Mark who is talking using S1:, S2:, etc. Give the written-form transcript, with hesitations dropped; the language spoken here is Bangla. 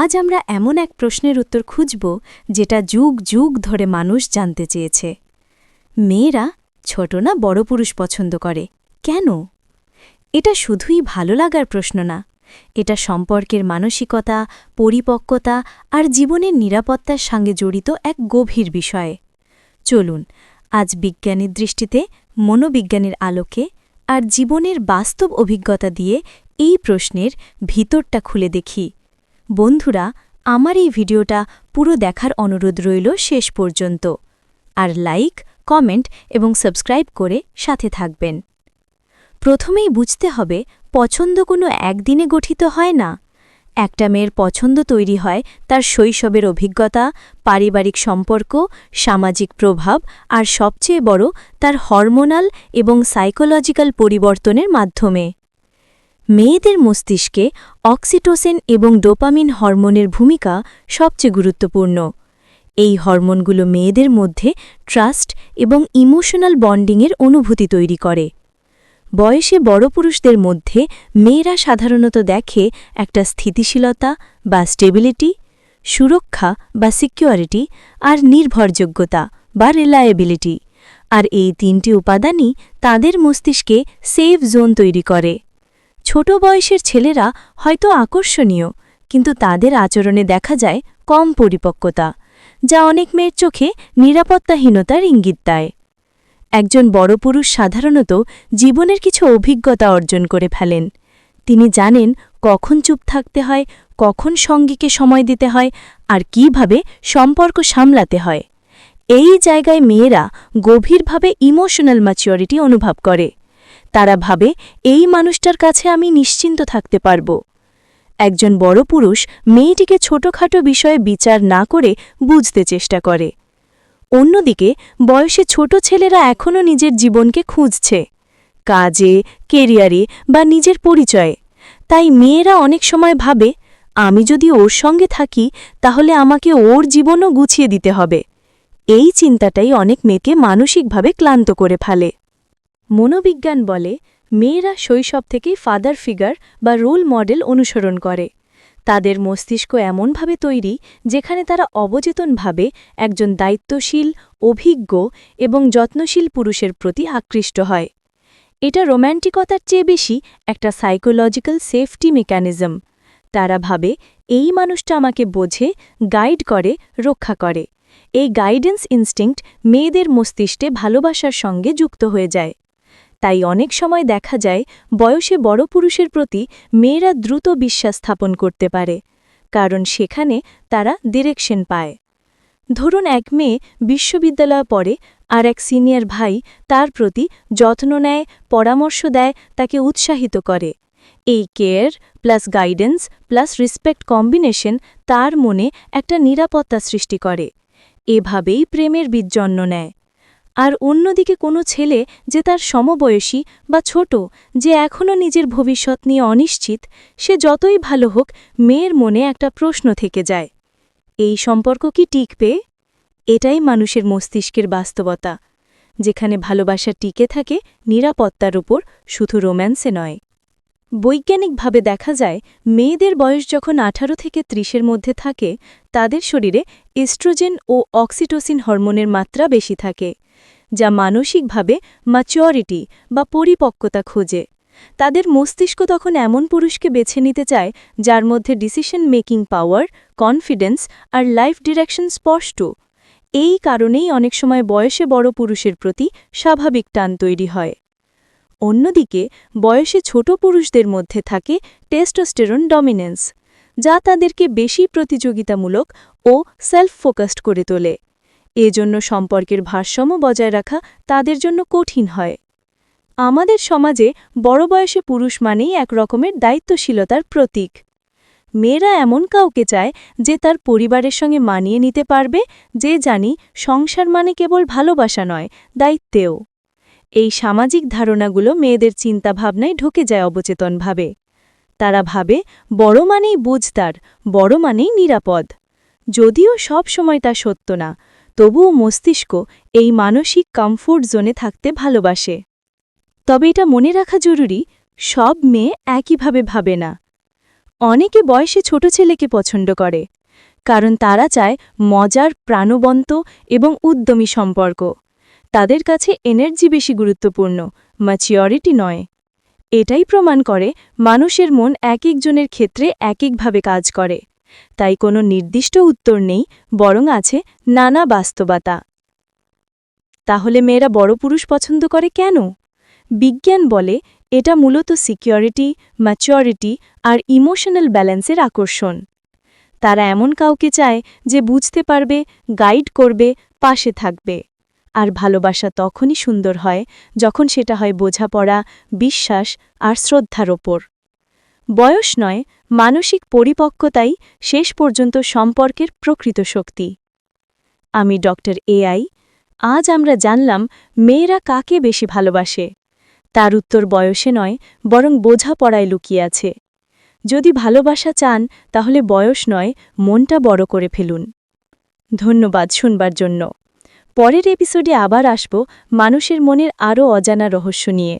S1: আজ আমরা এমন এক প্রশ্নের উত্তর খুঁজব যেটা যুগ যুগ ধরে মানুষ জানতে চেয়েছে। মেয়েরা ছোট না বড় পুরুষ পছন্দ করে কেন? এটা শুধুই ভালো লাগার প্রশ্ন না, এটা সম্পর্কের মানসিকতা, পরিপক্কতা আর জীবনের নিরাপত্তার সঙ্গে জড়িত এক গভীর বিষয়। চলুন আজ বিজ্ঞানের দৃষ্টিতে, মনোবিজ্ঞানের আলোকে আর জীবনের বাস্তব অভিজ্ঞতা দিয়ে এই প্রশ্নের ভিতরটা খুলে দেখি। বন্ধুরা, আমার এই ভিডিওটা পুরো দেখার অনুরোধ রইল শেষ পর্যন্ত। আর লাইক, কমেন্ট এবং সাবস্ক্রাইব করে সাথে থাকবেন। প্রথমেই বুঝতে হবে, পছন্দ কোনো একদিনে গঠিত হয় না। একটা মেয়ের পছন্দ তৈরি হয় তার শৈশবের অভিজ্ঞতা, পারিবারিক সম্পর্ক, সামাজিক প্রভাব আর সবচেয়ে বড় তার হরমোনাল এবং সাইকোলজিক্যাল পরিবর্তনের মাধ্যমে। মেয়েদের মস্তিষ্কে অক্সিটোসিন এবং ডোপামিন হরমোনের ভূমিকা সবচেয়ে গুরুত্বপূর্ণ। এই হরমোনগুলো মেয়েদের মধ্যে ট্রাস্ট এবং ইমোশনাল বন্ডিংয়ের অনুভূতি তৈরি করে। বয়সে বড় পুরুষদের মধ্যে মেয়েরা সাধারণত দেখে একটা স্থিতিশীলতা বা স্টেবিলিটি, সুরক্ষা বা সিকিউরিটি আর নির্ভরযোগ্যতা বা রিলায়েবিলিটি। আর এই তিনটি উপাদানই তাদের মস্তিষ্কে সেফ জোন তৈরি করে। ছোট বয়সের ছেলেরা হয়তো আকর্ষণীয়, কিন্তু তাদের আচরণে দেখা যায় কম পরিপক্কতা, যা অনেক মেয়ের চোখে নিরাপত্তাহীনতার ইঙ্গিত দেয়। একজন বড় পুরুষ সাধারণত জীবনের কিছু অভিজ্ঞতা অর্জন করে ফেলেন। তিনি জানেন কখন চুপ থাকতে হয়, কখন সঙ্গীকে সময় দিতে হয় আর কিভাবে সম্পর্ক সামলাতে হয়। এই জায়গায় মেয়েরা গভীরভাবে ইমোশনাল ম্যাচিউরিটি অনুভব করে। তারা ভাবে, এই মানুষটার কাছে আমি নিশ্চিন্ত থাকতে পারব। একজন বড় পুরুষ মেয়েটিকে ছোটখাটো বিষয়ে বিচার না করে বুঝতে চেষ্টা করে। অন্যদিকে বয়সে ছোট ছেলেরা এখনও নিজের জীবনকে খুঁজছে, কাজে, কেরিয়ারে বা নিজের পরিচয়ে। তাই মেয়েরা অনেক সময় ভাবে, আমি যদি ওর সঙ্গে থাকি তাহলে আমাকে ওর জীবনও গুছিয়ে দিতে হবে। এই চিন্তাটাই অনেক মেয়েকে মানসিকভাবে ক্লান্ত করে ফেলে। মনোবিজ্ঞান বলে, মেয়েরা শৈশব থেকেই ফাদার ফিগার বা রোল মডেল অনুসরণ করে। তাদের মস্তিষ্ক এমনভাবে তৈরি যেখানে তারা অবচেতনভাবে একজন দায়িত্বশীল, অভিজ্ঞ এবং যত্নশীল পুরুষের প্রতি আকৃষ্ট হয়। এটা রোম্যান্টিকতার চেয়ে বেশি একটা সাইকোলজিক্যাল সেফটি মেকানিজম। তারা ভাবে, এই মানুষটা আমাকে বোঝে, গাইড করে, রক্ষা করে। এই গাইডেন্স ইনস্টিংক্ট মেয়েদের মস্তিষ্কে ভালোবাসার সঙ্গে যুক্ত হয়ে যায়। তাই অনেক সময় দেখা যায় বয়সে বড় পুরুষের প্রতি মেয়েরা দ্রুত বিশ্বাস স্থাপন করতে পারে, কারণ সেখানে তারা ডিরেকশন পায়। ধরুন, এক মেয়ে বিশ্ববিদ্যালয়ে পড়ে আর এক সিনিয়র ভাই তার প্রতি যত্ন নেয়, পরামর্শ দেয়, তাকে উৎসাহিত করে। এই care plus guidance plus respect combination তার মনে একটা নিরাপত্তা সৃষ্টি করে। এভাবেই প্রেমের বীজ জন্ম নেয়। আর অন্যদিকে কোনো ছেলে যে তার সমবয়সী বা ছোট, যে এখনও নিজের ভবিষ্যৎ নিয়ে অনিশ্চিত, সে যতই ভালো হোক, মেয়ের মনে একটা প্রশ্ন থেকে যায়, এই সম্পর্ক কি টিকবে? এটাই মানুষের মস্তিষ্কের বাস্তবতা, যেখানে ভালোবাসা টিকে থাকে নিরাপত্তার উপর, শুধু রোম্যান্সে নয়। বৈজ্ঞানিকভাবে দেখা যায়, মেয়েদের বয়স যখন 18 থেকে 30-এর মধ্যে থাকে, তাদের শরীরে এস্ট্রোজেন ও অক্সিটোসিন হরমোনের মাত্রা বেশি থাকে, যা মানসিকভাবে ম্যাচিউরিটি বা পরিপক্কতা খোঁজে। তাদের মস্তিষ্ক তখন এমন পুরুষকে বেছে নিতে চায় যার মধ্যে ডিসিশন মেকিং পাওয়ার, কনফিডেন্স আর লাইফ ডিরেকশন স্পষ্ট। এই কারণেই অনেক সময় বয়সে বড় পুরুষের প্রতি স্বাভাবিক টান তৈরি হয়। অন্যদিকে বয়সে ছোট পুরুষদের মধ্যে থাকে টেস্টোস্টেরন ডমিনেন্স, যা তাদেরকে বেশি প্রতিযোগিতামূলক ও সেলফ ফোকাসড করে তোলে। এজন্য সম্পর্কের ভারসাম্য বজায় রাখা তাদের জন্য কঠিন হয়। আমাদের সমাজে বড় বয়সে পুরুষ মানেই এক রকমের দায়িত্বশীলতার প্রতীক। মেয়েরা এমন কাউকে চায় যে তার পরিবারের সঙ্গে মানিয়ে নিতে পারবে, যে জানি সংসার মানে কেবল ভালোবাসা নয়, দায়িত্বেও। এই সামাজিক ধারণাগুলো মেয়েদের চিন্তাভাবনায় ঢুকে যায় অবচেতনভাবে। তারা ভাবে, বড় মানেই বুঝদার, বড় মানেই নিরাপদ। যদিও সব সময় তা সত্য না, তবুও মস্তিষ্ক এই মানসিক কমফোর্ট জোনে থাকতে ভালোবাসে। তবে এটা মনে রাখা জরুরি, সব মেয়ে একইভাবে ভাবে না। অনেকে বয়সে ছোট ছেলেকে পছন্দ করে কারণ তারা চায় মজার প্রাণবন্ত এবং উদ্যমী সম্পর্ক তাদের কাছে এনার্জি বেশি গুরুত্বপূর্ণ ম্যাচিওরিটি নয় এটাই প্রমাণ করে মানুষের মন এক একজনের ক্ষেত্রে এক একভাবে কাজ করে তাই কোনো নির্দিষ্ট উত্তর নেই বরং আছে নানা বাস্তবতা তাহলে মেয়েরা বড় পুরুষ পছন্দ করে কেন বিজ্ঞান বলে এটা মূলত সিকিউরিটি ম্যাচিওরিটি আর ইমোশনাল ব্যালেন্সের আকর্ষণ তারা এমন কাউকে চায় যে বুঝতে পারবে গাইড করবে পাশে থাকবে আর ভালোবাসা তখনই সুন্দর হয় যখন সেটা হয় বোঝাপড়া বিশ্বাস আর শ্রদ্ধার ওপর বয়স নয় মানসিক পরিপক্কতাই শেষ পর্যন্ত সম্পর্কের প্রকৃত শক্তি আমি ডক্টর এআই আজ আমরা জানলাম মেয়েরা কাকে বেশি ভালোবাসে তার উত্তর বয়সে নয় বরং বোঝাপড়ায় লুকিয়ে আছে যদি ভালোবাসা চান তাহলে বয়স নয় মনটা বড় করে ফেলুন ধন্যবাদ শুনবার জন্য পরের এপিসোডে আবার আসব মানুষের মনের আরও অজানা রহস্য নিয়ে